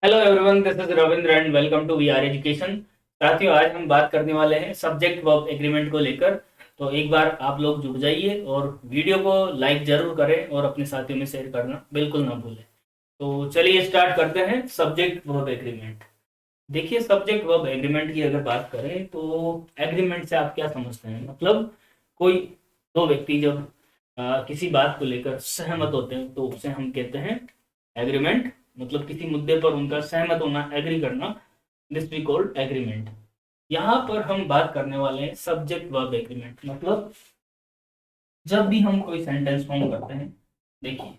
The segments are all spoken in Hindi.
Hello everyone, this is Ravindra and welcome to VR education. साथियों, आज हम बात करने वाले हैं सब्जेक्ट वर्ब एग्रीमेंट को लेकर। तो एक बार आप लोग जुड़ जाइए और वीडियो को लाइक जरूर करें और अपने साथियों में शेयर करना बिल्कुल ना भूलें। तो चलिए स्टार्ट करते हैं सब्जेक्ट वर्ब एग्रीमेंट। देखिए, सब्जेक्ट वर्ब एग्रीमेंट की अगर बात करें तो एग्रीमेंट से आप क्या समझते हैं? मतलब कोई दो व्यक्ति जब किसी बात को लेकर सहमत होते हैं तो उसे हम कहते हैं एग्रीमेंट। मतलब किसी मुद्दे पर उनका सहमत होना, एग्री करना, दिस वी कॉल्ड एग्रीमेंट। यहाँ पर हम बात करने वाले हैं सब्जेक्ट वर्ब एग्रीमेंट। मतलब जब भी हम कोई सेंटेंस फॉर्म करते हैं, देखिए,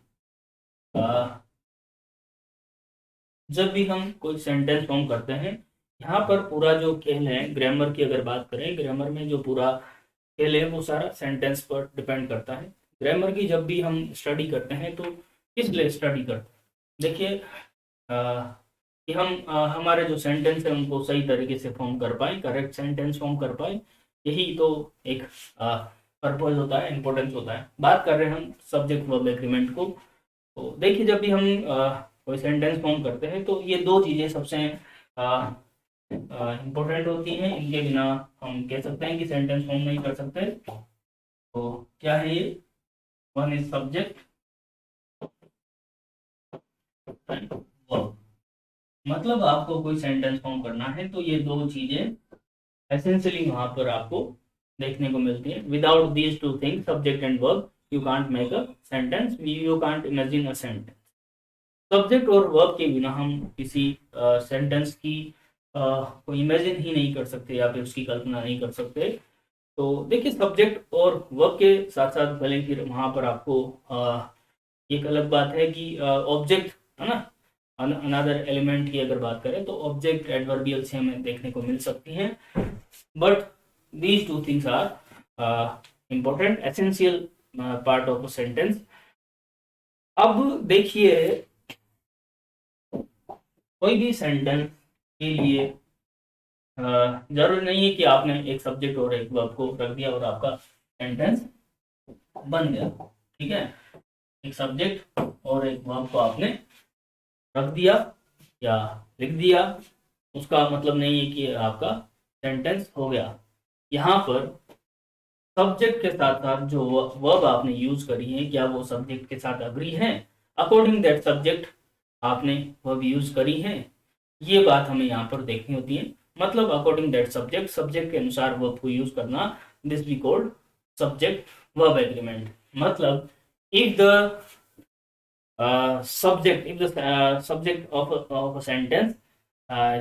जब भी हम कोई सेंटेंस फॉर्म करते हैं, यहाँ पर पूरा जो खेल है, ग्रामर की अगर बात करें, ग्रामर में जो पूरा खेल है वो सारा सेंटेंस पर डिपेंड करता है। ग्रामर की जब भी हम स्टडी करते हैं तो किस लिए स्टडी करते हैं? देखिए, कि हम हमारे जो सेंटेंस है उनको सही तरीके से फॉर्म कर पाए, करेक्ट सेंटेंस फॉर्म कर पाए। यही तो एक पर्पज होता है, इम्पोर्टेंस होता है। बात कर रहे हैं हम सब्जेक्ट वर्ब एग्रीमेंट को। तो देखिए, जब भी हम कोई सेंटेंस फॉर्म करते हैं तो ये दो चीज़ें सबसे इम्पोर्टेंट होती हैं। इनके बिना हम कह सकते हैं कि सेंटेंस फॉर्म नहीं कर सकते। तो क्या है ये? One is subject, verb. मतलब आपको कोई सेंटेंस फॉर्म करना है तो ये दो चीजें एसेंशियली वहां पर आपको देखने को मिलती है। Without these two things, subject and verb, you can't make a sentence, you can't imagine a sentence. Subject और वर्ब के बिना हम किसी सेंटेंस की को इमेजिन ही नहीं कर सकते या फिर उसकी कल्पना नहीं कर सकते। तो देखिए, सब्जेक्ट और वर्ब के साथ साथ भले फिर वहां पर आपको एक अलग बात है कि ऑब्जेक्ट, है ना, अनदर एलिमेंट की अगर बात करें तो ऑब्जेक्ट एडवर्बियल से हमें देखने को मिल सकती हैं। But these two things are important, essential part of a sentence. अब देखिए, कोई भी सेंटेंस के लिए जरूरी नहीं है कि आपने एक सब्जेक्ट और एक वर्ब को रख दिया और आपका सेंटेंस बन गया। ठीक है, एक सब्जेक्ट और एक वर्ब को आपने रख दिया या लिख दिया, उसका मतलब नहीं है कि आपका सेंटेंस हो गया। यहाँ पर सब्जेक्ट के साथ साथ जो वर्ब आपने यूज करी है, क्या वो सब्जेक्ट के साथ अग्री है? अकॉर्डिंग दैट सब्जेक्ट आपने वर्ब यूज करी है, ये बात हमें यहाँ पर देखनी होती है। मतलब अकॉर्डिंग दैट सब्जेक्ट, सब्जेक्ट के अनुसार वर्ब को यूज करना, this we called subject verb agreement. मतलब if the subject, if the subject of a sentence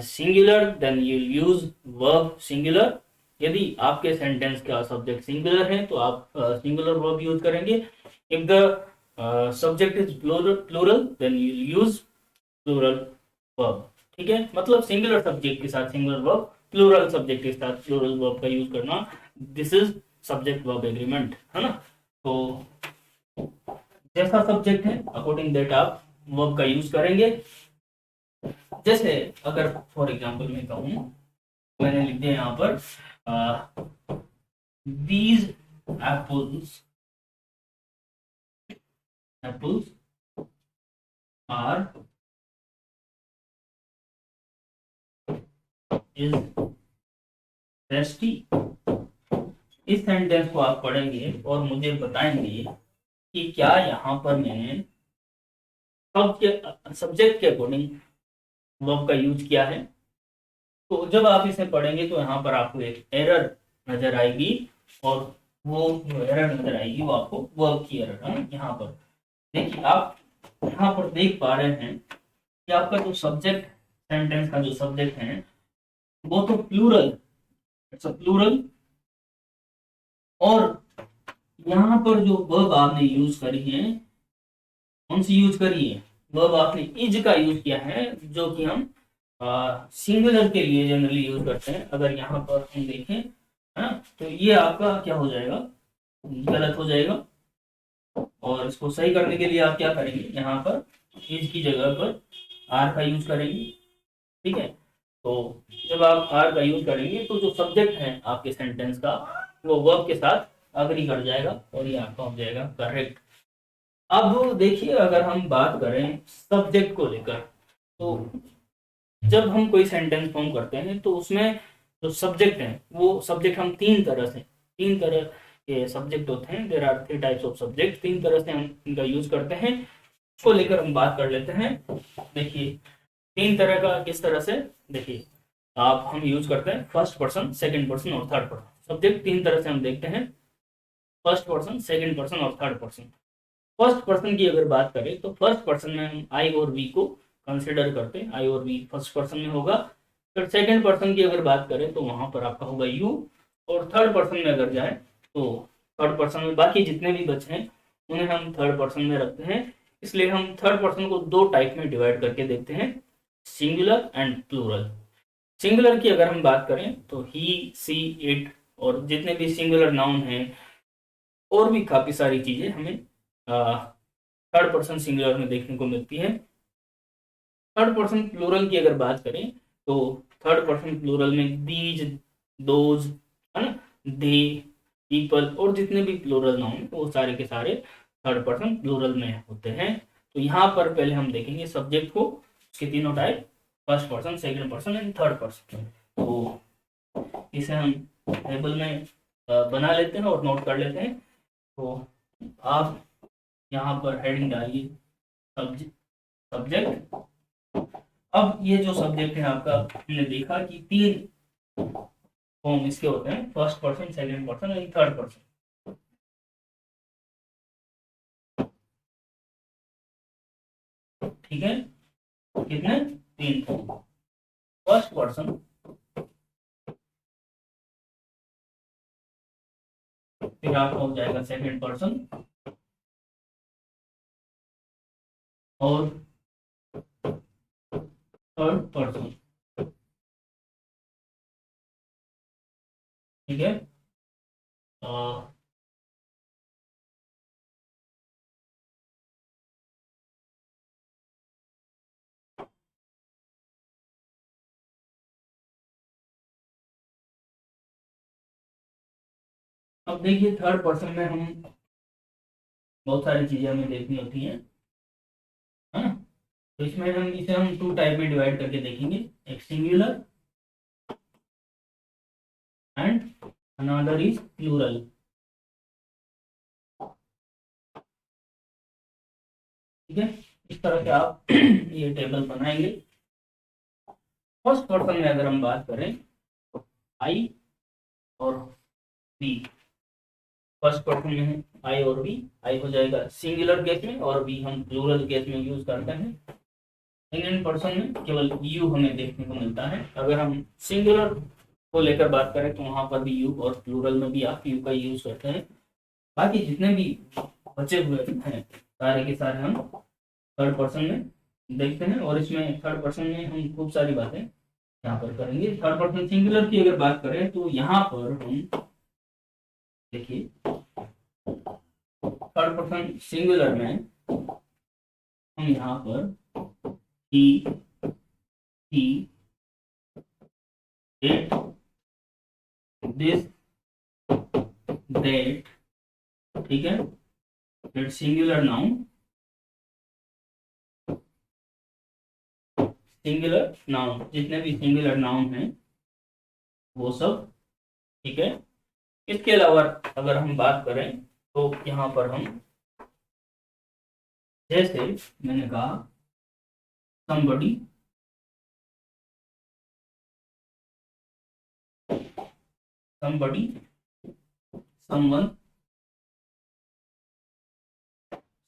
singular, then you use verb singular। यदि आपके सेंटेंस का सब्जेक्ट सिंगुलर है तो आप सिंगुलर वर्ब यूज करेंगे। If the subject is plural, then you use plural verb. ठीक है, मतलब सिंगुलर सब्जेक्ट के साथ सिंगुलर वर्ब, प्लूरल सब्जेक्ट के साथ प्लूरल वर्ब का यूज करना, this is subject verb agreement, है ना। तो जैसा सब्जेक्ट है अकॉर्डिंग दैट आप वर्ब का यूज करेंगे। जैसे अगर फॉर एग्जांपल मैं कहूँ, मैंने लिख दिया यहाँ पर these apples, apples are is tasty. इस सेंटेंस को आप पढ़ेंगे और मुझे बताएंगे कि क्या यहाँ पर मैंने सब्जेक्ट के अकॉर्डिंग वर्ब का यूज किया है। तो जब आप इसे पढ़ेंगे तो यहाँ पर आपको एक एरर नजर आएगी, और वो जो एरर नजर आएगी वो आपको वर्ब की एरर है। यहाँ पर देखिए, आप यहाँ पर देख पा रहे हैं कि आपका जो सब्जेक्ट, सेंटेंस का जो सब्जेक्ट है वो तो प्लूरल, इट्स अ प्लूरल। और यहाँ पर जो वर्ब आपने यूज करी है, कौन सी यूज करी है? वर्ब आपने इज का यूज किया है, जो कि हम सिंगुलर के लिए जनरली यूज करते हैं। अगर यहाँ पर हम देखें, है ना, तो ये आपका क्या हो जाएगा? गलत हो जाएगा। और इसको सही करने के लिए आप क्या करेंगे? यहाँ पर इज की जगह पर आर का यूज करेंगे। ठीक है, तो जब आप आर का यूज करेंगे तो जो सब्जेक्ट है आपके सेंटेंस का, वो वर्ब के साथ अग्री कर जाएगा और ये आपका हो जाएगा करेक्ट। अब देखिए, अगर हम बात करें सब्जेक्ट को लेकर, तो जब हम कोई सेंटेंस फॉर्म करते हैं तो उसमें जो सब्जेक्ट है वो सब्जेक्ट हम तीन तरह के सब्जेक्ट होते हैं। There are three types of subject. तीन तरह से हम इनका यूज करते हैं, उसको लेकर हम बात कर लेते हैं। देखिए तीन तरह का किस तरह से, देखिए आप हम यूज करते हैं फर्स्ट पर्सन, सेकंड पर्सन और थर्ड पर्सन। सब्जेक्ट तीन तरह से हम देखते हैं, फर्स्ट पर्सन, सेकंड पर्सन और थर्ड पर्सन। फर्स्ट पर्सन की अगर बात करें तो फर्स्ट पर्सन में हम आई और वी को कंसिडर करते हैं, आई और वी फर्स्ट पर्सन में होगा। फिर सेकंड पर्सन की अगर बात करें तो वहां पर आपका होगा यू। और थर्ड पर्सन में अगर जाए तो थर्ड पर्सन में बाकी जितने भी बचे हैं उन्हें हम थर्ड पर्सन में रखते हैं। इसलिए हम थर्ड पर्सन को दो टाइप में डिवाइड करके देखते हैं, सिंगुलर एंड प्लूरल। सिंगुलर की अगर हम बात करें तो ही, सी, इट और जितने भी सिंगुलर नाउन हैं और भी काफी सारी चीजें हमें थर्ड पर्सन सिंगुलर में देखने को मिलती है। थर्ड पर्सन प्लूरल की अगर बात करें तो थर्ड पर्सन प्लूरल में दीज, दोज, है ना, दे, पीपल और जितने भी प्लूरल नाउन वो सारे के सारे थर्ड पर्सन प्लूरल में होते हैं। तो यहाँ पर पहले हम देखेंगे सब्जेक्ट को, उसके तीनों type, first person, second person and third person. तो इसे हम टेबल में बना लेते हैं और नोट कर लेते हैं। तो आप यहाँ पर हेडिंग डालिए सब्जेक्ट। अब ये जो सब्जेक्ट है आपका, हमने देखा कि तीन फॉर्म इसके होते हैं, first person, second person and third person. ठीक है, कितने, तीन फॉर्म। फर्स्ट पर्सन, फिर आपका हो जाएगा सेकंड पर्सन और थर्ड पर्सन। ठीक है, अब देखिए थर्ड पर्सन में हम बहुत सारी चीजें हमें देखनी होती हैं, है ना। तो इसमें हम इसे हम टू टाइप में डिवाइड करके देखेंगे, एक singular and another is plural. ठीक है, इस तरह से आप ये टेबल बनाएंगे। फर्स्ट पर्सन में अगर हम बात करें तो आई और वी, फर्स्ट पर्सन में है आई और वी। आई हो जाएगा सिंगुलर केस में और वी हम प्लूरल केस में यूज करते हैं। सेकंड पर्सन में केवल यू हमें देखने को मिलता है। अगर हम सिंगुलर को लेकर बात करें तो वहां पर भी यू और प्लूरल में भी आप यू का यूज करते हैं। बाकी जितने भी बचे हुए हैं सारे के सारे हम थर्ड पर्सन में देखते हैं। और इसमें थर्ड पर्सन में हम खूब सारी बातें यहाँ पर करेंगे। थर्ड पर्सन सिंगुलर की अगर बात करें तो यहाँ पर हम देखिए थर्ड पर्सन सिंगुलर में हम यहाँ पर ही, इट, दिस, दैट, ठीक है, फिर सिंगुलर नाउन, सिंगुलर नाउन जितने भी सिंगुलर नाउन हैं वो सब। ठीक है, इसके अलावा अगर हम बात करें तो यहाँ पर हम जैसे मैंने कहा somebody, somebody, someone,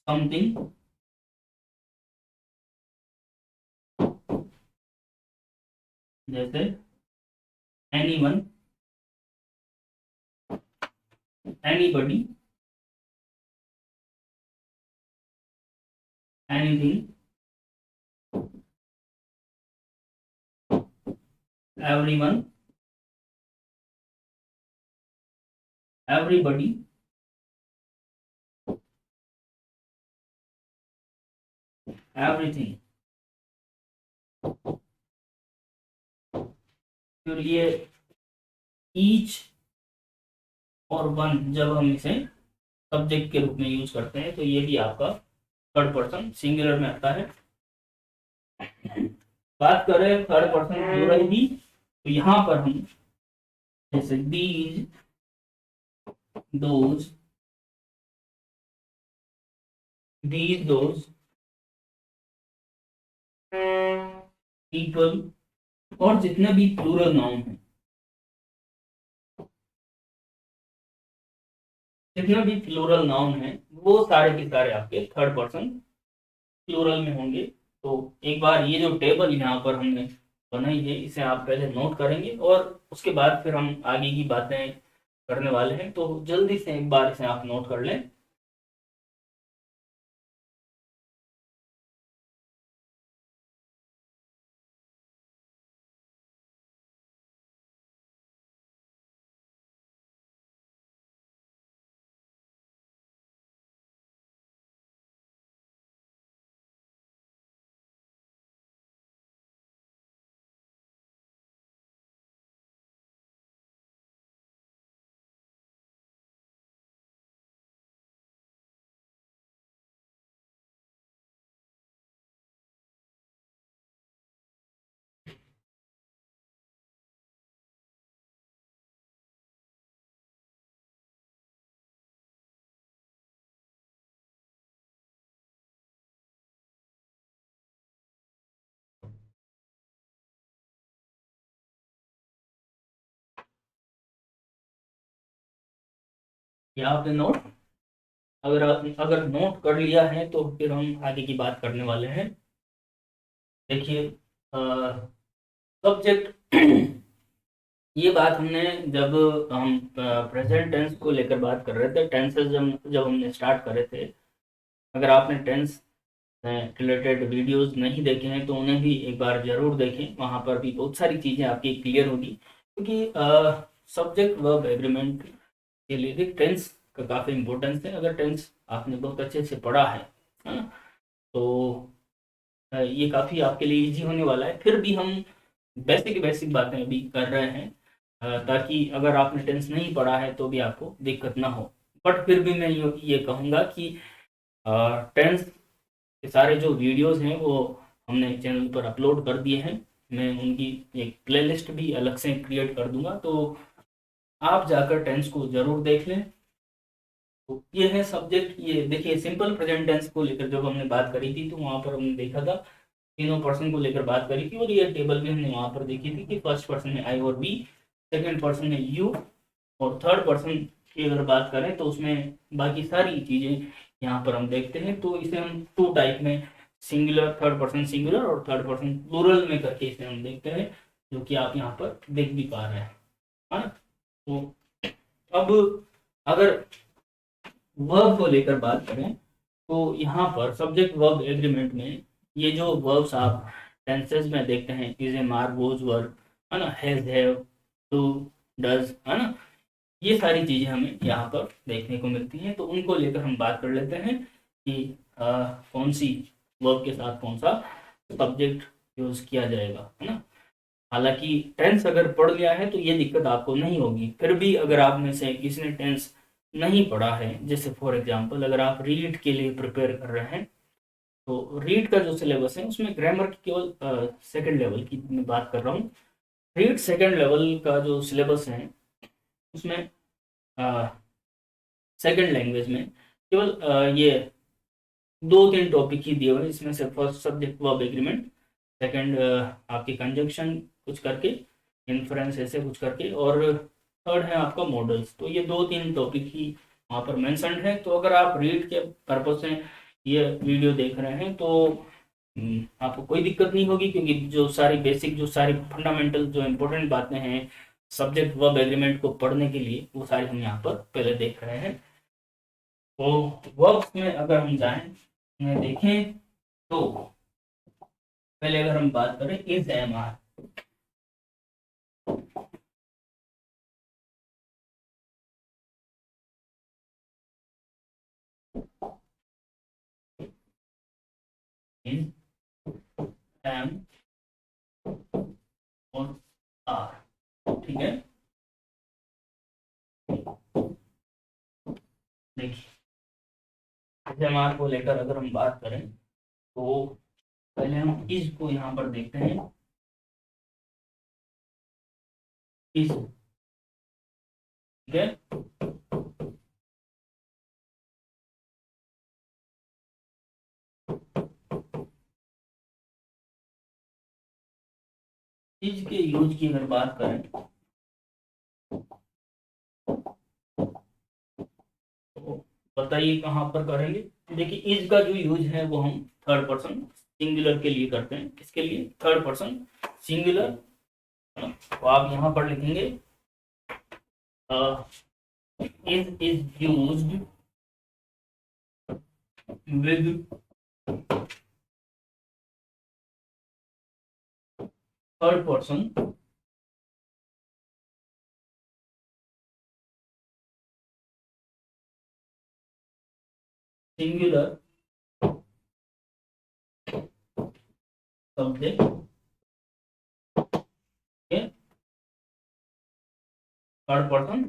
something, जैसे anyone, anybody, anything, everyone, everybody, everything। फिर ये ईच और वन जब हम इसे सब्जेक्ट के रूप में यूज करते हैं तो ये भी आपका थर्ड पर्सन सिंगुलर में आता है। बात करें थर्ड पर्सन प्लूरल की, तो यहाँ पर हम जैसे दीज, दोज, दोज पीपल, और जितने भी प्लूरल नाउन हैं, जितने भी प्लूरल नाउन हैं, वो सारे के सारे आपके थर्ड पर्सन प्लूरल में होंगे। तो एक बार ये जो टेबल यहाँ पर हमने बनाई है, इसे आप पहले नोट करेंगे और उसके बाद फिर हम आगे की बातें करने वाले हैं। तो जल्दी से एक बार इसे आप नोट कर लें। ये आपने नोट, अगर नोट कर लिया है तो फिर हम आगे की बात करने वाले हैं। देखिए, सब्जेक्ट ये बात हमने, जब हम प्रेजेंट टेंस को लेकर बात कर रहे थे, टेंसेस जब जब हमने स्टार्ट करे थे, अगर आपने टेंस रिलेटेड वीडियोस नहीं देखे हैं तो उन्हें भी एक बार जरूर देखें। वहाँ पर भी बहुत सारी चीज़ें आपकी क्लियर होगी, क्योंकि सब्जेक्ट वर्ब एग्रीमेंट के लिए भी टेंस का काफ़ी इंपॉर्टेंस है। अगर टेंस आपने बहुत अच्छे से पढ़ा है ना, तो ये काफ़ी आपके लिए इजी होने वाला है। फिर भी हम बेसिक बेसिक बातें अभी कर रहे हैं, ताकि अगर आपने टेंस नहीं पढ़ा है तो भी आपको दिक्कत ना हो। बट फिर भी मैं ये कहूँगा कि टेंस के सारे जो वीडियोस हैं वो हमने चैनल पर अपलोड कर दिए हैं। मैं उनकी एक प्लेलिस्ट भी अलग से क्रिएट कर दूंगा, तो आप जाकर टेंस को जरूर देख लें। तो ये है सब्जेक्ट। ये देखिए, सिंपल प्रेजेंट टेंस को लेकर जब हमने बात करी थी तो वहाँ पर हमने देखा था, तीनों पर्सन को लेकर बात करी थी, और ये टेबल भी हमने वहाँ पर देखी थी कि फर्स्ट पर्सन में आई और बी, सेकेंड पर्सन में यू, और थर्ड पर्सन की अगर बात करें तो उसमें बाकी सारी चीज़ें यहाँ पर हम देखते हैं। तो इसे हम टू टाइप में, सिंगुलर, थर्ड पर्सन सिंगुलर और थर्ड पर्सन प्लूरल में करके इसे हम देखते हैं, जो कि आप यहाँ पर देख भी पा रहे हैं, है ना। तो अब अगर वर्ब को लेकर बात करें तो यहाँ पर सब्जेक्ट वर्ब एग्रीमेंट में ये जो वर्ब्स आप टेंसेस में देखते हैं, इज ए, मार, वोज, वर्ब, है ना, हैज, हैव, डू, डज, है ना, ये सारी चीजें हमें यहाँ पर देखने को मिलती हैं। तो उनको लेकर हम बात कर लेते हैं कि कौन सी वर्ब के साथ कौन सा सब्जेक्ट यूज किया जाएगा, है ना। हालांकि टेंस अगर पढ़ लिया है तो ये दिक्कत आपको नहीं होगी। फिर भी अगर आप में से किसी ने टेंस नहीं पढ़ा है, जैसे फॉर एग्जांपल अगर आप रीड के लिए प्रिपेयर कर रहे हैं, तो रीड का जो सिलेबस है उसमें ग्रामर की केवल सेकंड लेवल की मैं बात कर रहा हूँ। रीड सेकंड लेवल का जो सिलेबस है उसमें सेकंड लैंग्वेज में केवल ये दो तीन टॉपिक ही दिए हुए हैं। इसमें से first subject verb agreement, second आपकी कंजंक्शन कुछ करके, इन्फ्रेंस ऐसे कुछ करके, और थर्ड है आपका मॉडल्स। तो ये दो तीन टॉपिक ही वहाँ पर मेंशन्ड है। तो अगर आप रीड के पर्पज से ये वीडियो देख रहे हैं तो आपको कोई दिक्कत नहीं होगी, क्योंकि जो सारी बेसिक, जो सारी फंडामेंटल, जो इम्पोर्टेंट बातें हैं सब्जेक्ट वर्ब एग्रीमेंट को पढ़ने के लिए, वो सारी हम यहाँ पर पहले देख रहे हैं। तो वर्ब्स में अगर हम जाएं, देखें, तो पहले अगर हम बात करें is, am, are, is, am और आर, ठीक है। देखिए, इज, एम, आर को लेकर अगर हम बात करें तो पहले हम इज को यहाँ पर देखते हैं। इज, ठीक है। इज के यूज की अगर बात करें तो बताइए कहाँ पर करेंगे। देखिए इज का जो यूज है वो हम थर्ड पर्सन सिंगुलर के लिए करते हैं। किसके लिए? Third person singular. तो आप यहाँ पर लिखेंगे is used with third person singular subject के, थर्ड पर्सन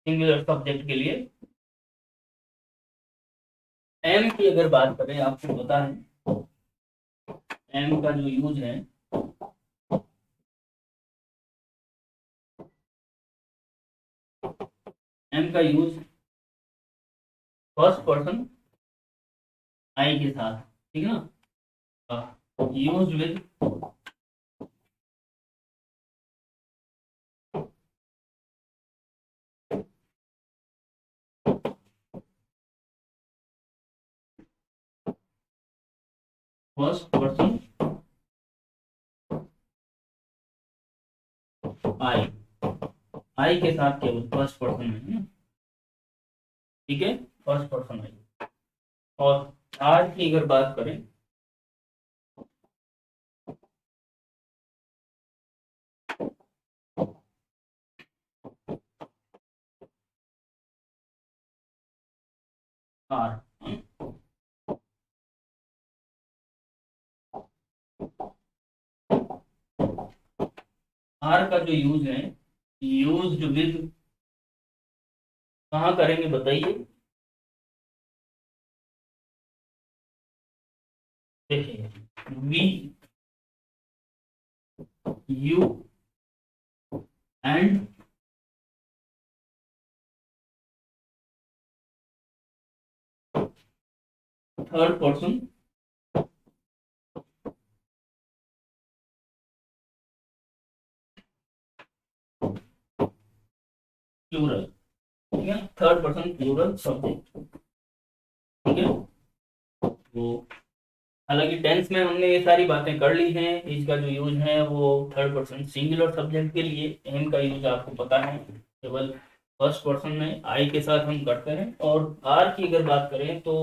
सिंगुलर सब्जेक्ट के लिए। एम की अगर बात करें, आपको पता है एम का जो यूज है, एम का यूज फर्स्ट पर्सन आई के साथ, ठीक है ना। Use with first person I, I के साथ केवल फर्स्ट पर्सन है ना, ठीक है। First person I. और आर की अगर बात करें, आर, आर का जो यूज है, यूज विद कहाँ करेंगे बताइए। देखिए we you and third person plural, ठीक है। थर्ड पर्सन प्लूरल सब्जेक्ट, ठीक है। तो हालांकि टेंस में हमने ये सारी बातें कर ली हैं। इज का जो यूज है वो थर्ड पर्सन सिंगुलर सब्जेक्ट के लिए। एम का यूज आपको पता है केवल फर्स्ट पर्सन में आई के साथ हम करते हैं। और आर की अगर बात करें तो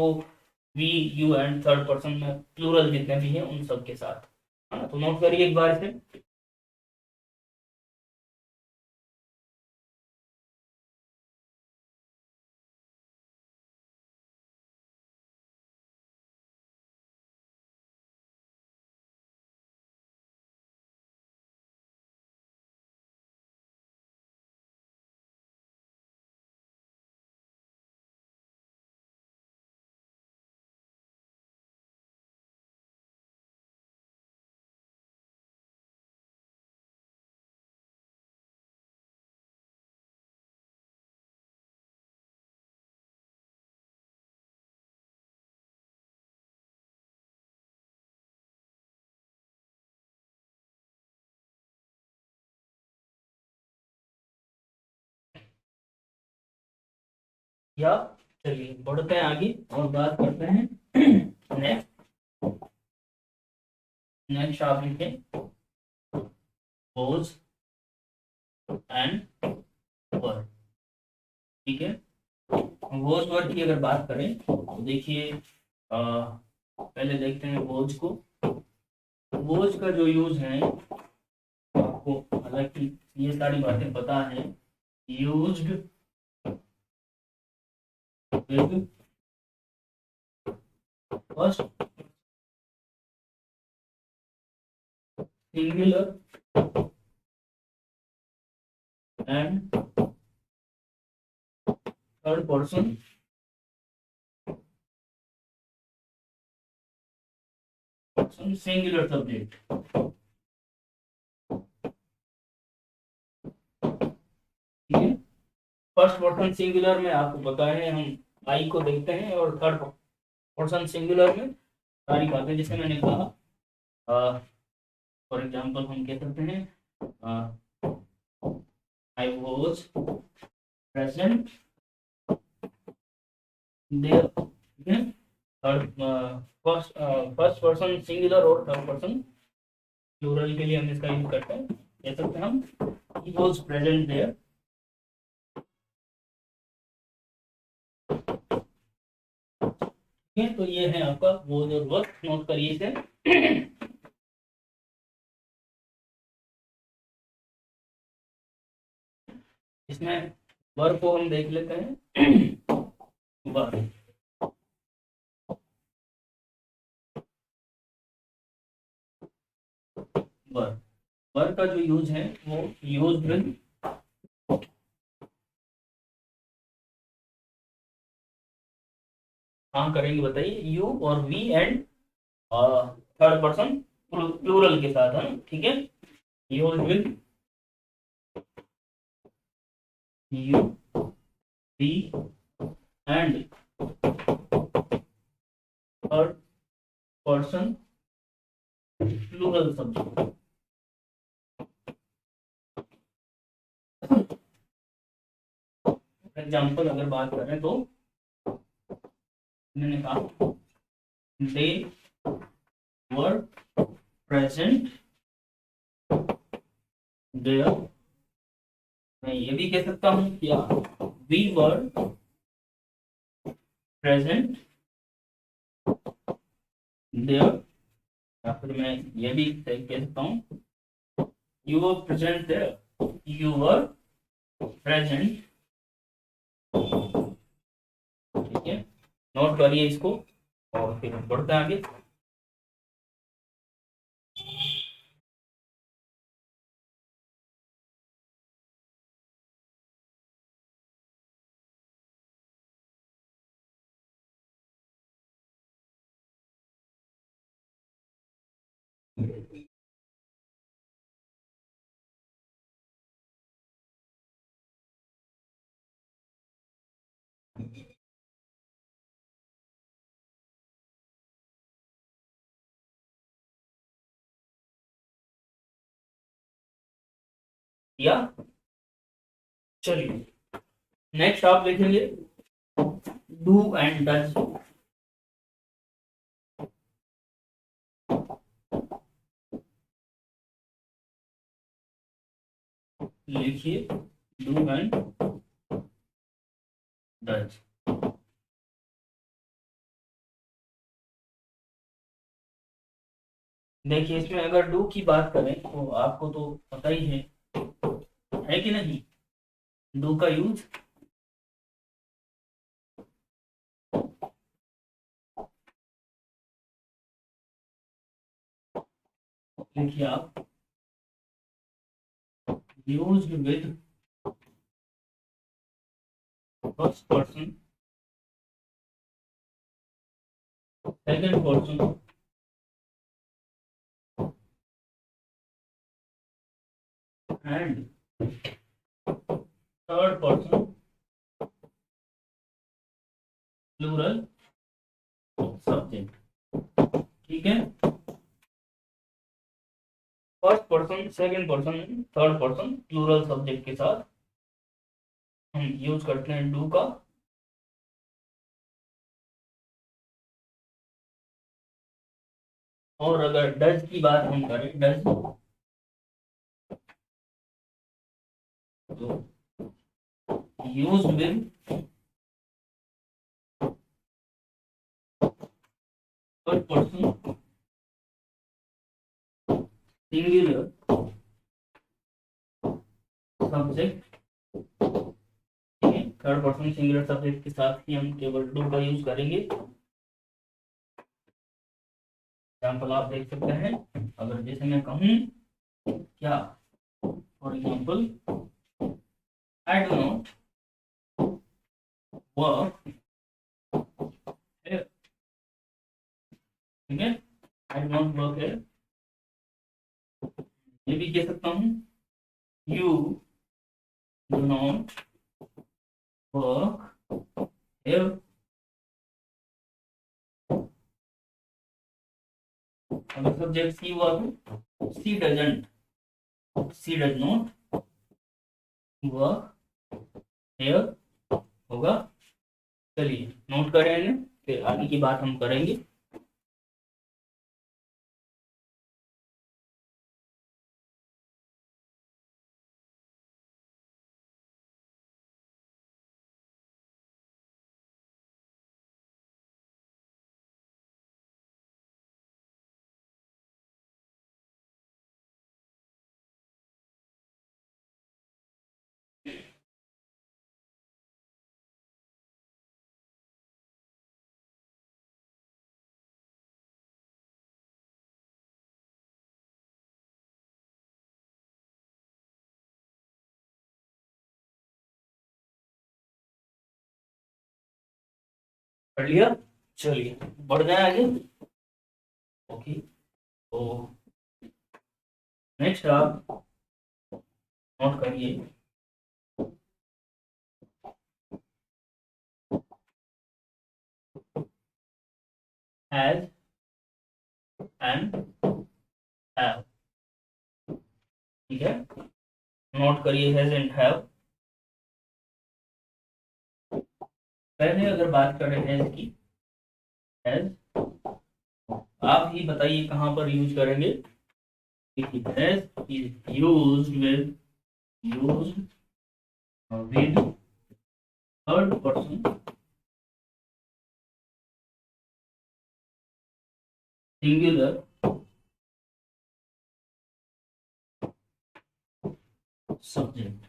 we you and third person में प्लूरल जितने भी हैं उन सब के साथ। हाँ, तो नोट करिए एक बार से। या चलिए बढ़ते हैं आगे और बात करते हैं नेक्स्ट। नेक्स्ट आप लिखें पोज एंड वर्ड, ठीक है। वोज वर्ड की अगर बात करें तो देखिए पहले देखते हैं वोज को। वोज का जो यूज है आपको हालांकि ये सारी बातें पता है। Used with first singular and third person person singular subject. ठीक है, फर्स्ट पर्सन सिंगुलर में आपको पता है हम आई को देखते हैं, और थर्ड पर्सन सिंगुलर में सारी बातें जैसे मैंने कहा। फॉर एग्जांपल हम कह सकते हैं आई वॉज प्रेजेंट देयर। ठीक है, थर्ड फर्स्ट पर्सन सिंगुलर और थर्ड पर्सन प्लूरल के लिए हम इसका यूज करते हैं। कह सकते हैं हम ही वॉज प्रेजेंट देयर। ठीक है, तो ये है आपका वॉज और वर्क, नोट करिए इसे। इसमें वर्क को हम देख लेते हैं। वर्क, वर्क वर्क का जो यूज है वो यूज विद कहाँ करेंगे बताइए, यू और we and third person plural के साथ, है ना। ठीक है, use with you, we and third person plural subject. Example अगर बात करें तो मैंने कहा दे वर प्रेजेंट देयर। मैं ये भी कह सकता हूँ क्या, वी वर प्रेजेंट देयर, या फिर मैं ये भी कह सकता हूँ you were present there, you were present. ठीक है, नोट करिए इसको और फिर हम बढ़ते हैं आगे। या चलिए नेक्स्ट आप लिखेंगे डू एंड डज। लिखिए डू एंड डज। देखिए इसमें अगर डू की बात करें तो आपको तो पता ही है कि नहीं, डू का यूज लिखिए आप, use with first person second person and third person plural subject. ठीक है, first person second person third person plural subject के साथ हम यूज करते हैं डू का। और अगर डज की बात हम करें, डज तो use with third person singular subject. Third person singular subject के साथ ही हम केवल डू का यूज करेंगे। एग्जाम्पल आप देख सकते हैं, अगर जैसे मैं कहूँ क्या, for example I do not work, ठीक है, आई डू नॉट वर्क है, ये भी कह सकता हूँ you do not work here. अगर सब्जेक्ट सी हुआ तो she doesn't, she does not work here होगा। चलिए नोट करें इन्हें, फिर आगे की बात हम करेंगे। पढ़ लिया, चलिए बढ़ जाए आगे। ओके, तो नेक्स्ट आप नोट करिए, हैज एंड हैव। ठीक है, नोट करिए हैज एंड हैव। पहले अगर बात करें हैज की, हैज आप ही बताइए कहाँ पर यूज करेंगे। Has is used with third person singular subject.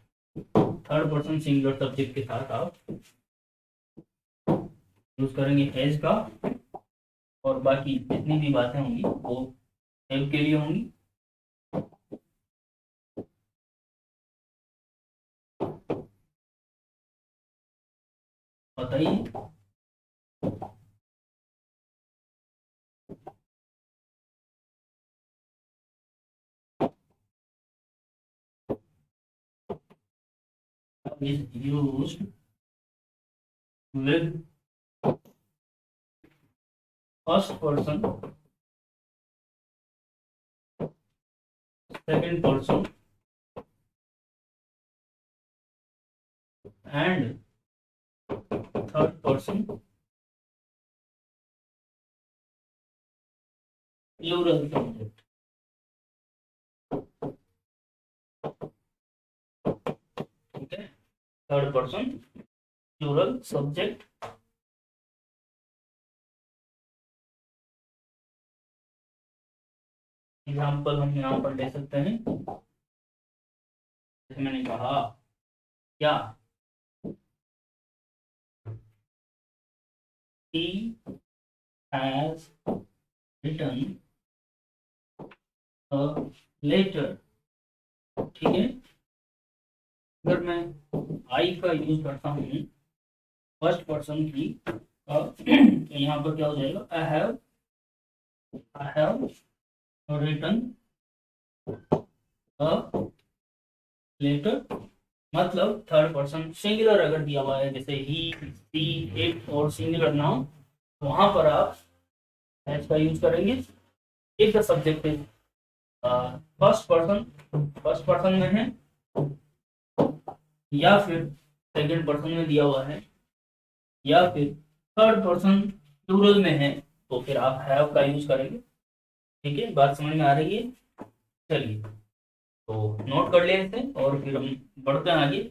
Third person singular subject के साथ आप यूज करेंगे हैज का, और बाकी जितनी भी बातें होंगी वो हैव के लिए होंगी। बताइए। is used with first person, second person and third person plural subject। ठीक है, third person plural subject. Example हम यहाँ पर ले सकते हैं, जैसे मैंने कहा क्या, he has written a letter। ठीक है, अगर मैं आई का यूज करता हूँ फर्स्ट पर्सन की, तो यहाँ पर क्या हो जाएगा, I have written a letter. मतलब थर्ड पर्सन सिंगुलर अगर दिया हुआ है, जैसे ही, सी, इट और सिंगुलर नाउन, वहां पर आप हैज का यूज करेंगे। If the subject is first person में है, या फिर सेकंड पर्सन में दिया हुआ है, या फिर थर्ड पर्सन प्लूरल में है, तो फिर आप हैव का यूज करेंगे। ठीक है, बात समझ में आ रही है। चलिए, तो नोट कर लेते हैं और फिर हम बढ़ते हैं आगे।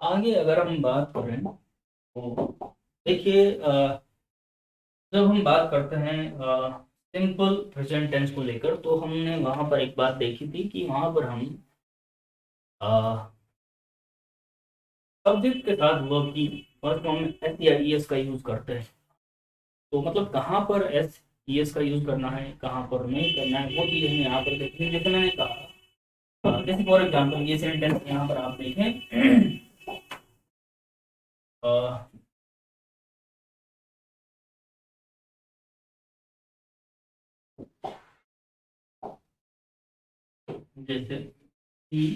आगे अगर हम बात करें तो देखिए, जब हम बात करते हैं सिंपल प्रेजेंट टेंस को लेकर, तो हमने वहां पर एक बात देखी थी कि वहां पर हम सब्जेक्ट के साथ वर्ब की फर्स्ट फॉर्म में एस या ई एस का यूज करते हैं। तो मतलब कहाँ पर एस ई एस का यूज करना है, कहाँ पर नहीं करना है, वो चीज हमें यहाँ पर देखनी है। जैसे मैंने कहा, जैसे फॉर एग्जाम्पल ये सेंटेंस यहाँ पर आप देखें, जैसे ही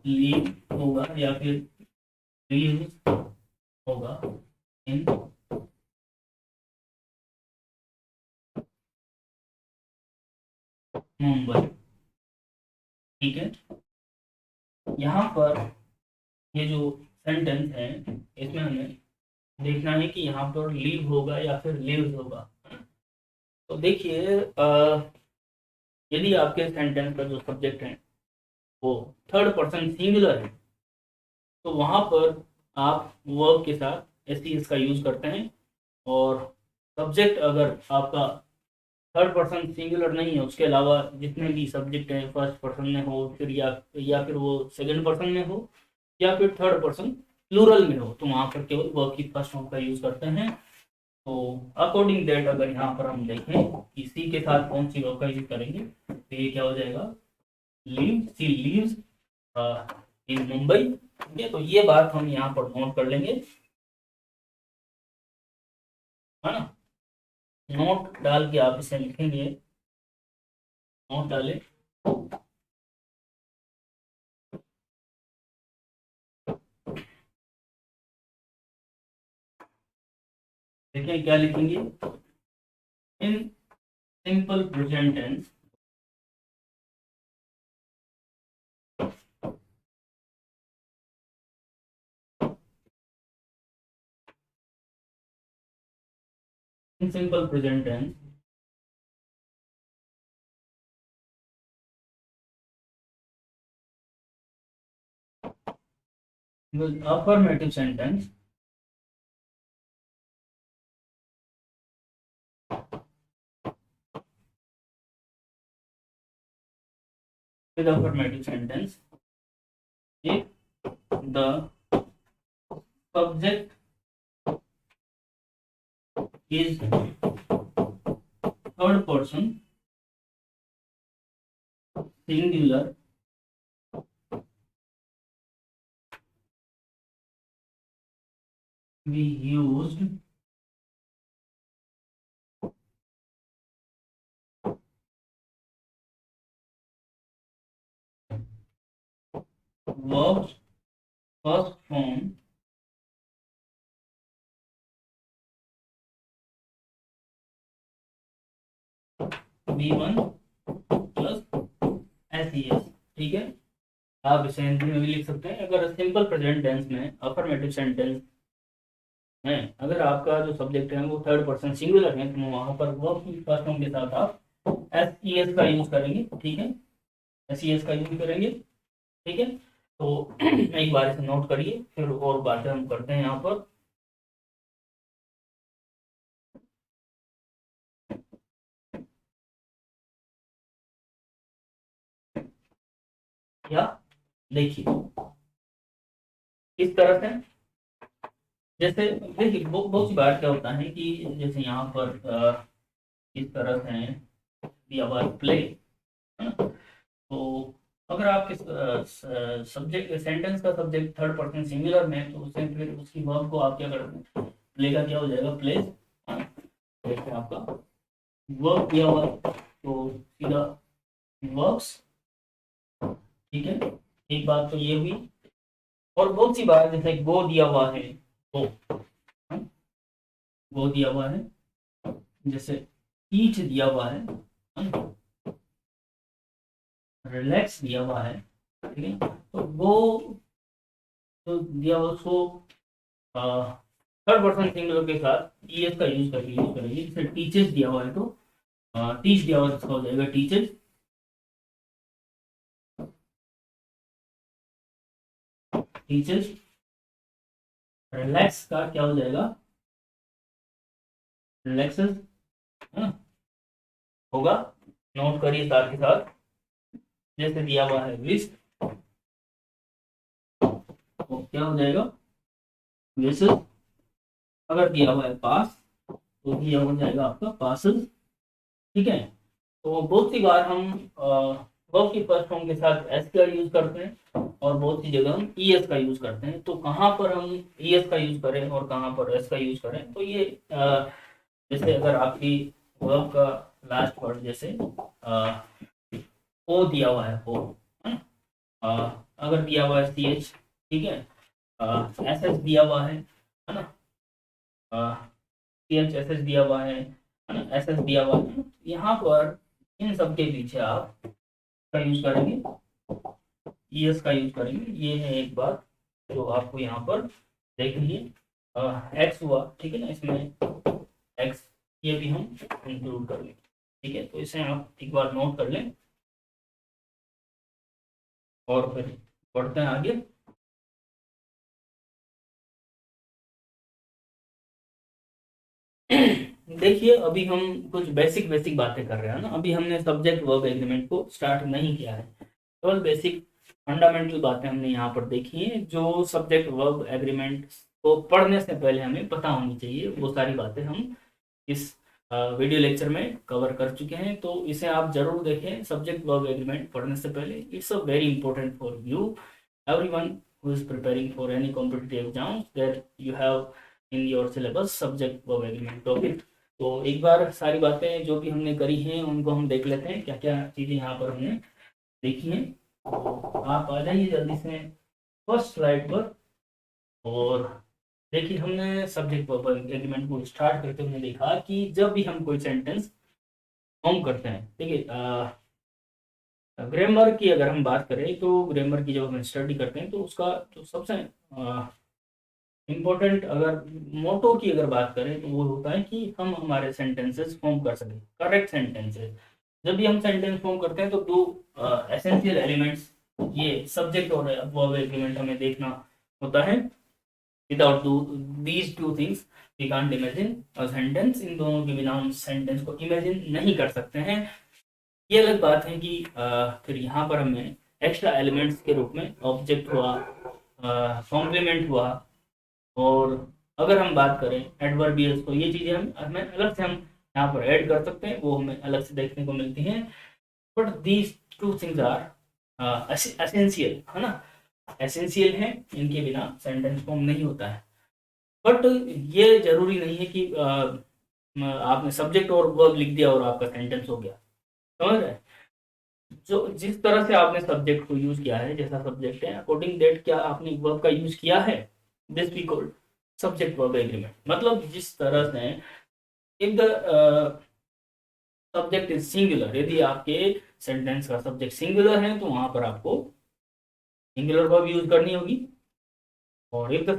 लीव होगा या फिर लीव होगा इन मुंबई। ठीक है, यहाँ पर ये जो सेंटेंस है इसमें हमें देखना है कि यहाँ पर लीव होगा या फिर लीव्स होगा। तो देखिए, यदि आपके सेंटेंस का जो सब्जेक्ट है वो थर्ड पर्सन सिंगुलर है, तो वहां पर आप वर्ब के साथ एस टी एस का यूज करते हैं। और सब्जेक्ट अगर आपका थर्ड पर्सन सिंगुलर नहीं है, उसके अलावा जितने भी सब्जेक्ट हैं फर्स्ट पर्सन में हो, फिर या फिर वो सेकंड पर्सन में हो, या फिर थर्ड पर्सन प्लूरल में हो, तो वहां पर केवल वर्ब की फर्स्ट फॉर्म का यूज करते हैं। तो अकॉर्डिंग दैट अगर यहाँ पर हम देखें कि सी के साथ कौन सी वर्ब का यूज करेंगे, तो ये क्या हो जाएगा, live, she lives in Mumbai. ठीक है, तो ये बात हम यहाँ पर नोट कर लेंगे, है ना। नोट डाल के आप इसे लिखेंगे, नोट डालें। देखिए क्या लिखेंगे, in simple present tense in simple present tense with affirmative sentence with affirmative sentence if the subject is third person singular we used verbs first form V1 plus SES। ठीक है, आप इसे हिंदी में भी लिख सकते हैं। अगर सिंपल प्रेजेंट टेंस में अफर्मेटिव सेंटेंस है, अगर आपका जो सब्जेक्ट है वो थर्ड पर्सन सिंगुलर है, तो वहां पर वर्ब की फर्स्ट फॉर्म के साथ आप एस ई एस का यूज करेंगे। ठीक है, एस ई एस का यूज करेंगे। ठीक है, तो एक बार इसे नोट करिए, फिर और बातें हम करते हैं यहाँ पर। क्या देखिए, इस तरह से, जैसे देखिए बहुत सी बार क्या होता है कि जैसे यहाँ पर इस तरह से दिया हुआ प्ले, है ना। तो अगर आप किस सब्जेक्ट सेंटेंस का सब्जेक्ट थर्ड पर्सन सिंगुलर में है, तो उसे फिर उसकी वर्ब को आप क्या करते हैं, प्ले का क्या हो जाएगा, प्लेस। जैसे आपका वर्ब दिया हुआ है, तो सीधा वर्क्स। ठीक है, एक बात तो ये हुई। और बहुत सी बात, जैसे गो दिया हुआ है, तो गो दिया हुआ है, जैसे टीच दिया हुआ है, रिलैक्स दिया हुआ है। ठीक है, तो वो तो दिया हुआ, सो थर्ड पर्सन सिंगुलर के साथ ईएस का यूज करके यूज करेंगे। जैसे टीचर्स दिया हुआ है, तो टीच दिया हुआ है, इसका हो जाएगा टीचर्स। टीचर्स, रिलैक्स का क्या हो जाएगा, रिलैक्सेस, है ना, होगा। नोट करिए साथ के साथ। जैसे दिया हुआ है विश, तो क्या हो जाएगा, विशेष अगर दिया हुआ है पास तो ये हो जाएगा आपका पासेस। ठीक है, तो बहुत सी बार हम वर्ब की फर्स्ट फॉर्म के साथ एस का यूज करते हैं और बहुत सी जगह हम ई एस का यूज करते हैं। तो कहाँ पर हम ई एस का यूज करें और कहाँ पर एस का यूज करें, तो ये जैसे अगर आपकी वर्ब का लास्ट वर्ड जैसे ओ दिया हुआ है, ओ है ना, अगर दिया हुआ है सी एच, ठीक है, एस एस दिया हुआ है ना, सी एच एस एस दिया हुआ है ना, एस एस दिया हुआ है, यहाँ पर इन सब के पीछे आप का यूज करेंगे, ई एस का यूज करेंगे। ये है एक बात जो आपको यहाँ पर देखनी है। एक्स हुआ, ठीक है ना, इसमें एक्स ये भी हम इंक्लूड कर लेंगे। ठीक है, तो इसे आप एक बार नोट कर लें और फिर बढ़ते हैं आगे। देखिए अभी हम कुछ बेसिक बेसिक बातें कर रहे हैं ना, अभी हमने सब्जेक्ट वर्ब एग्रीमेंट को स्टार्ट नहीं किया है, केवल बेसिक फंडामेंटल बातें हमने यहाँ पर देखी हैं जो सब्जेक्ट वर्ब एग्रीमेंट को पढ़ने से पहले हमें पता होनी चाहिए। वो सारी बातें हम इस वीडियो लेक्चर में कवर कर चुके हैं, तो इसे आप जरूर देखें सब्जेक्ट वर्ब एग्रीमेंट पढ़ने से पहले। It's a very important for you everyone who is preparing for any competitive exams that you have in your syllabus subject verb agreement topic। तो एक बार सारी बातें जो भी हमने करी हैं उनको हम देख लेते हैं, क्या क्या चीज़ें यहाँ पर हमने देखी हैं। तो आप आ जाइए जल्दी से फर्स्ट स्लाइड पर। और देखिए हमने सब्जेक्ट वर्ब एग्रीमेंट को स्टार्ट करते हुए देखा कि जब भी हम कोई सेंटेंस फॉर्म करते हैं, ठीक है, ग्रामर की अगर हम बात करें तो ग्रामर की जब हम स्टडी करते हैं तो उसका जो सबसे इम्पोर्टेंट अगर मोटो की अगर बात करें तो वो होता है कि हम हमारे सेंटेंसेस फॉर्म कर सकें, करेक्ट सेंटेंसेस। जब भी हम सेंटेंस फॉर्म करते हैं तो दो एसेंशियल एलिमेंट्स, ये सब्जेक्ट और वर्ब एग्रीमेंट हमें देखना होता है। Without these two things we can't imagine a sentence. इन दोनों के बिना हम सेंटेंस को इमेजिन नहीं कर सकते हैं। ये अलग बात है कि फिर यहाँ पर हमें एक्स्ट्रा एलिमेंट्स के रूप में ऑब्जेक्ट हुआ, कॉम्प्लीमेंट हुआ, और अगर हम बात करें एडवर्बियल्स तो ये चीज़ें हम हमें अलग से हम यहाँ पर ऐड कर सकते हैं, वो हमें अलग से देखने को मिलती हैं। But these two things are essential, है ना, एसेंशियल है, इनके बिना सेंटेंस फॉर्म नहीं होता है। बट ये जरूरी नहीं है कि आपने सब्जेक्ट और वर्ब लिख दिया और आपका सेंटेंस हो गया, समझ रहे हैं। जो जिस तरह से आपने सब्जेक्ट को यूज किया है, जैसा सब्जेक्ट है अकॉर्डिंग दैट क्या आपने वर्ब का यूज किया है, this we called subject verb agreement. मतलब जिस तरह से if the subject is singular, यदि आपके सेंटेंस का सब्जेक्ट सिंगुलर है तो वहां पर आपको सिंगुलर वर्ब यूज करनी होगी। और if the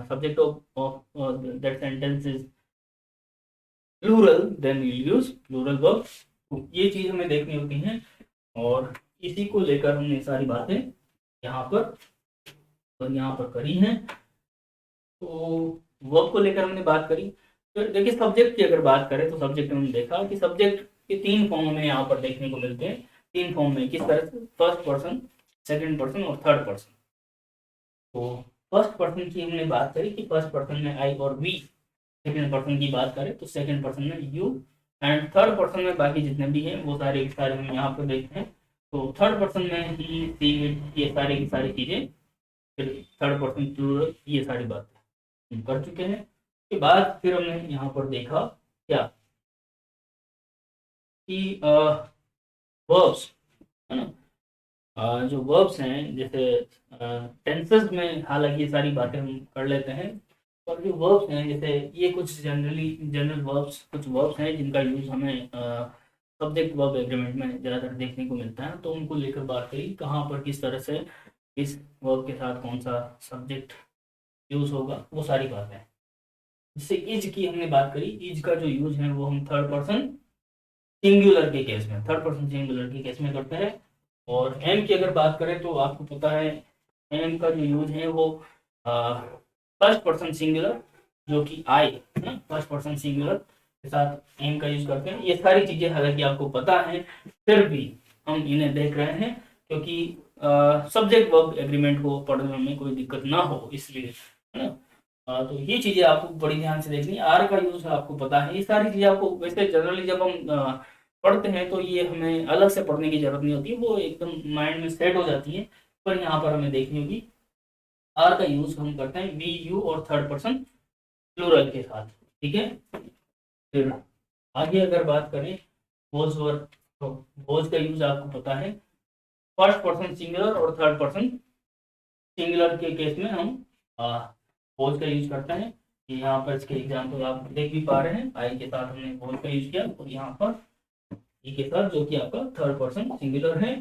subject of that sentence is plural then you use plural verb. ये चीज हमें देखनी होती है और इसी को लेकर हमने सारी बातें यहाँ पर और यहाँ पर करी हैं। तो वर्ब को लेकर हमने बात करी। तो देखिए सब्जेक्ट की अगर बात करें तो सब्जेक्ट में हमने देखा कि सब्जेक्ट के तीन फॉर्म हमें यहाँ पर देखने को मिलते हैं। तीन फॉर्म में किस तरह से, फर्स्ट पर्सन, सेकंड पर्सन और थर्ड पर्सन। तो फर्स्ट पर्सन की हमने बात करी कि फर्स्ट पर्सन में आई और वी, सेकंड पर्सन की बात करें तो सेकंड पर्सन में यू, एंड थर्ड पर्सन में बाकी जितने भी हैं वो सारे सारे हम यहाँ पर देखते हैं। तो थर्ड पर्सन में ही सी इट, ये सारी की सारी चीजें, फिर थर्ड पर्सन प्लूरल, ये सारी बातें हम कर चुके हैं। उसके बाद फिर हमने यहाँ पर देखा क्या कि वर्ब्स, है ना, जो वर्ब्स हैं जैसे टेंसेस में हालांकि ये सारी बातें हम कर लेते हैं, और जो वर्ब्स हैं जैसे ये कुछ जनरल वर्ब्स, कुछ वर्ब्स हैं जिनका यूज हमें सब्जेक्ट वर्ब एग्रीमेंट में ज़्यादातर देखने को मिलता है। तो उनको लेकर बात करी कहाँ पर किस तरह से इस वर्ब के साथ कौन सा सब्जेक्ट यूज होगा, वो सारी बातें। जैसे इज की हमने बात करी, इज का जो यूज है वो हम थर्ड पर्सन सिंगुलर के केस में, थर्ड पर्सन सिंगुलर के केस में करते हैं। और एम की अगर बात करें तो आपको पता है एम का जो यूज है वो फर्स्ट पर्सन सिंगुलर, जो कि आई है ना, फर्स्ट पर्सन सिंगुलर के साथ एम का यूज करते हैं। ये सारी चीजें हालांकि आपको पता है, फिर भी हम इन्हें देख रहे हैं क्योंकि सब्जेक्ट वर्ब एग्रीमेंट को पढ़ने में कोई दिक्कत ना हो, इसलिए, है ना। तो ये चीजें आपको बड़ी ध्यान से देखनी। आर का यूज आपको पता है, ये सारी चीजें आपको वैसे जनरली जब हम पढ़ते हैं तो ये हमें अलग से पढ़ने की जरूरत नहीं होती, वो एकदम माइंड में सेट हो जाती है। पर यहाँ पर हमें देखनी होगी आर का यूज हम करते हैं वी यू और थर्ड पर्सन प्लूरल के साथ, ठीक है। फिर आगे अगर बात करें बोज वर्ब, तो बोज का यूज आपको पता है फर्स्ट पर्सन सिंगुलर और थर्ड पर्सन सिंगुलर के केस में हम बोज का यूज करते हैं। यहाँ पर इसके एग्जाम्पल आप देख भी पा रहे हैं, आई के साथ हमने बोज का यूज किया और यहाँ पर ई के साथ जो कि आपका थर्ड पर्सन सिंगुलर है।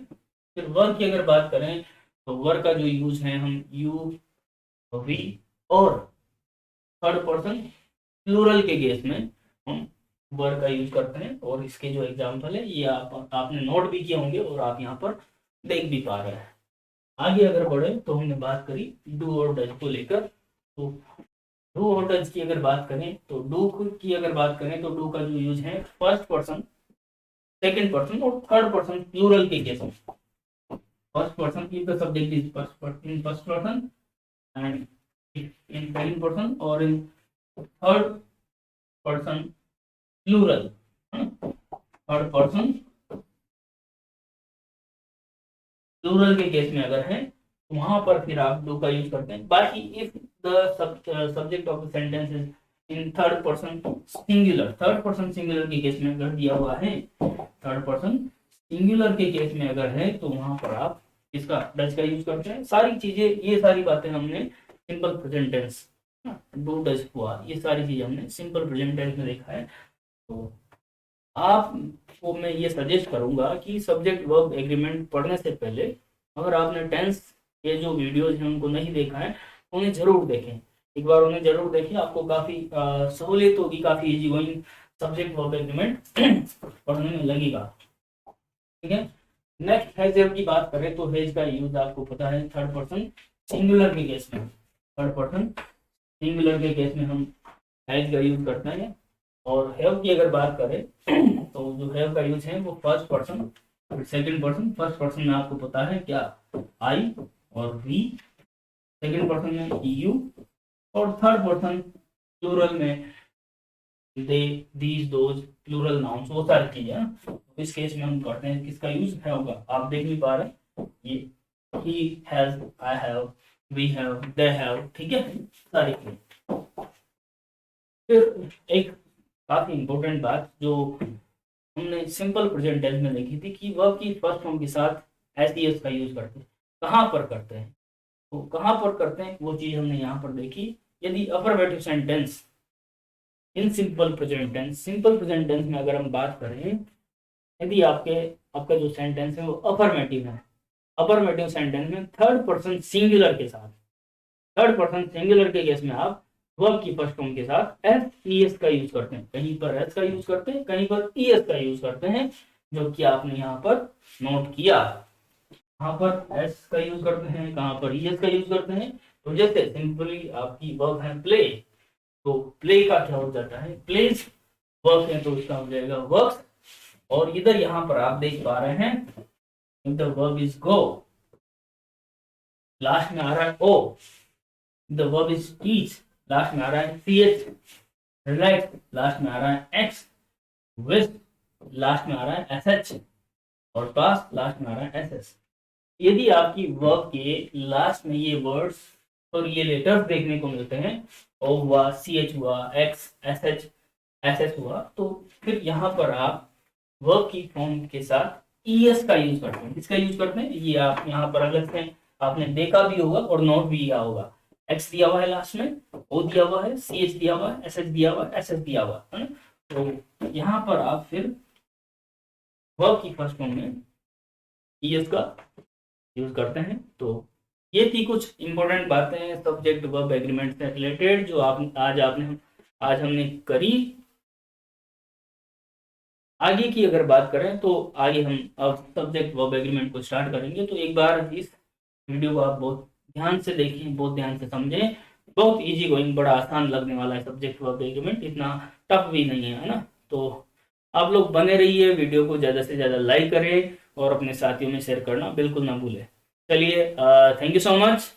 फिर वर्ग की अगर बात करें तो वर्ग का जो यूज है हम यू वी और थर्ड पर्सन प्लूरल के केस में हम वर्ग का यूज करते हैं। और इसके जो एग्जाम्पल है ये आपने नोट भी किए होंगे और आप यहाँ पर देख भी पा रहे हैं। आगे अगर बढ़े तो हमने बात करी डू और डज को लेकर। तो डू और डज की अगर बात करें तो डू की अगर बात करें तो डू का जो यूज है फर्स्ट पर्सन, सेकंड पर्सन और थर्ड पर्सन प्लूरल के केस में। फर्स्ट पर्सन की the subject is first person and in second person और in third person plural, third person plural के केस में अगर है तो वहां पर फिर आप डू का यूज करते हैं। बाकी if the subject of the sentence is in third person singular, third person singular के केस में अगर दिया हुआ है, थर्ड पर्सन सिंगुलर के केस में अगर है तो वहां पर आप इसका डज का यूज करते हैं। सारी चीजें, ये सारी बातें हमने simple present tense, do does हुआ, ये सारी चीजें हमने सिंपल प्रेजेंट टेंस में देखा है। तो आपको मैं ये सजेस्ट करूंगा कि सब्जेक्ट वर्ब एग्रीमेंट पढ़ने से पहले अगर आपने टेंस के जो वीडियोज हैं उनको नहीं देखा है उन्हें जरूर देखें, एक बार उन्हें जरूर देखें, आपको काफ़ी सहूलियत होगी, काफ़ी easy going subject verb agreement पढ़ने में लगेगा, ठीक है। नेक्स्ट हैज की बात करें तो हैज का यूज आपको पता है थर्ड पर्सन सिंगुलर के केस में, थर्ड पर्सन सिंगुलर के केस में हम हैज का यूज करते हैं। और हैव की अगर बात करें तो जो हैव का यूज है वो first person second person, first person में आपको पता है क्या आई और वी, सेकंड पर्सन में यू और थर्ड पर्सन प्लूरल में they these those plural nouns, वो सारी चीजें। तो इस केस में हम करते हैं किसका यूज है होगा, आप देख भी पा रहे हैं ये he has, I have, we have, they have, ठीक है सारी चीजें। फिर एक काफी इंपॉर्टेंट बात जो हमने सिंपल प्रेजेंट टेंस में देखी थी कि वर्ब की फर्स्ट फॉर्म के साथ एस का यूज करते हैं, कहाँ पर करते हैं, तो कहाँ पर करते हैं वो चीज हमने यहाँ पर देखी। यदि affirmative sentence in simple present tense, simple present tense में अगर हम बात करें, यदि आपका जो सेंटेंस है वो अफर्मेटिव है, अफर्मेटिव सेंटेंस में थर्ड पर्सन सिंगुलर के साथ, थर्ड पर्सन सिंगुलर के केस में आप वर्ब की फर्स्ट फॉर्म के साथ एस का यूज करते हैं, कहीं पर एस का यूज करते हैं, कहीं पर ईएस का यूज करते हैं, जो कि आपने यहाँ पर नोट किया। कहाँ पर एस का यूज करते हैं, कहाँ पर ईएस का यूज करते हैं। तो जैसे सिंपली आपकी वर्ब है प्ले, तो प्ले का क्या हो जाता है, प्लेज वर्क है तो इसका हो जाएगा वर्क्स। और इधर यहाँ पर आप देख पा रहे हैं the verb is go, last में आ रहा है O, the verb is teach, last में आ रहा है ch, रिलैक्स लास्ट में आ रहा है x, विश लास्ट में आ रहा है sh और पास लास्ट में आ रहा है ss। यदि आपकी वर्ब के लास्ट में ये वर्ड्स और ये लेटर्स देखने को मिलते हैं, ओ हुआ, ch हुआ, x, sh, ss हुआ, तो फिर यहाँ पर आप वर्ब की फॉर्म के साथ es का यूज करते हैं। किसका यूज करते हैं ये आप यहाँ पर अलग से आपने देखा भी होगा और नोट भी किया होगा। x दिया हुआ है लास्ट में, o दिया हुआ है, ch दिया हुआ है, sh दिया हुआ है, ss दिया हुआ है। तो यहाँ पर आप फिर वर्ब की फर्स्ट फॉर्म में es का यूज करते हैं। तो ये थी कुछ इंपॉर्टेंट बातें सब्जेक्ट वर्ब एग्रीमेंट से रिलेटेड जो आज हमने करी। आगे की अगर बात करें तो आगे हम अब सब्जेक्ट वर्ब एग्रीमेंट को स्टार्ट करेंगे। तो एक बार इस वीडियो को आप बहुत ध्यान से देखें, बहुत ध्यान से समझें, बहुत इजी गोइंग, बड़ा आसान लगने वाला है सब्जेक्ट वर्ब एग्रीमेंट, इतना टफ भी नहीं है ना। तो आप लोग बने रहिए, वीडियो को ज़्यादा से ज़्यादा लाइक करें और अपने साथियों में शेयर करना बिल्कुल ना भूलें। चलिए, थैंक यू सो मच।